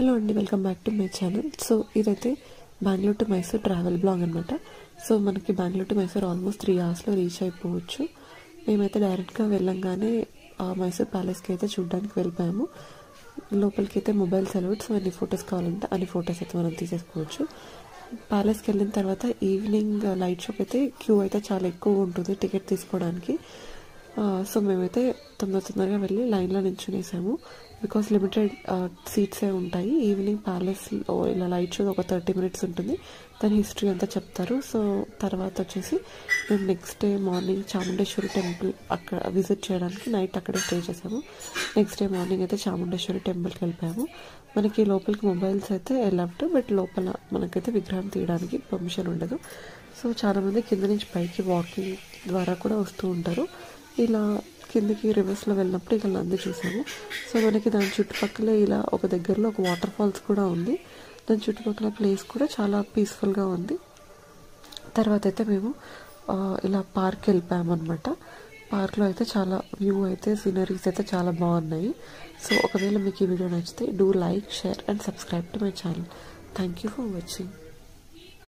Hello అండి, welcome back to my channel. So ఇదైతే Bengaluru to Mysore travel vlog అనమాట. So మనకి బెంగళూరు టు మైసూర్ ఆల్మోస్ట్ 3 అవర్స్లో రీచ్ అయిపోవచ్చు. మేమైతే డైరెక్ట్గా వెళ్ళంగానే మైసూర్ ప్యాలెస్కి అయితే చూడడానికి వెళ్ళిపోయాము. లోపలికి అయితే మొబైల్స్ అలౌడ్, సో ఎన్ని ఫొటోస్ కావాలంటే అన్ని ఫొటోస్ అయితే మనం తీసేసుకోవచ్చు. ప్యాలెస్కి వెళ్ళిన తర్వాత ఈవినింగ్ లైట్ షోకి అయితే క్యూ అయితే చాలా ఎక్కువ ఉంటుంది టికెట్ తీసుకోవడానికి. సో మేమైతే తొందరగా వెళ్ళి లైన్లో నిల్చునేసాము. బికాస్ లిమిటెడ్ సీట్సే ఉంటాయి. ఈవినింగ్ ప్యాలెస్లో ఇలా లైట్ షో ఒక 30 minutes ఉంటుంది. దాని హిస్టరీ అంతా చెప్తారు. సో తర్వాత వచ్చేసి మేము next day morning Chamundeshwari temple అక్కడ విజిట్ చేయడానికి నైట్ అక్కడే స్టే చేసాము. నెక్స్ట్ డే మార్నింగ్ అయితే చాముండేశ్వరి టెంపుల్కి వెళ్ళిపోయాము. మనకి లోపలికి మొబైల్స్ అయితే వెళ్ళాము, బట్ లోపల మనకైతే విగ్రహం తీయడానికి పర్మిషన్ ఉండదు. సో చాలామంది కింద నుంచి పైకి వాకింగ్ ద్వారా కూడా వస్తూ ఉంటారు. ఇలా కిందకి రివర్స్లో వెళ్ళినప్పుడు ఇలా నంది చూసాము. సో మనకి దాని చుట్టుపక్కల ఇలా ఒక దగ్గరలో ఒక వాటర్ ఫాల్స్ కూడా ఉంది. దాని చుట్టుపక్కల ప్లేస్ కూడా చాలా పీస్ఫుల్గా ఉంది. తర్వాత అయితే మేము ఇలా పార్క్ వెళ్ళిపోయాము అనమాట. పార్క్లో అయితే చాలా వ్యూ అయితే సీనరీస్ అయితే చాలా బాగున్నాయి. సో ఒకవేళ మీకు ఈ వీడియో నచ్చితే do like, share and subscribe to my channel. Thank you for watching.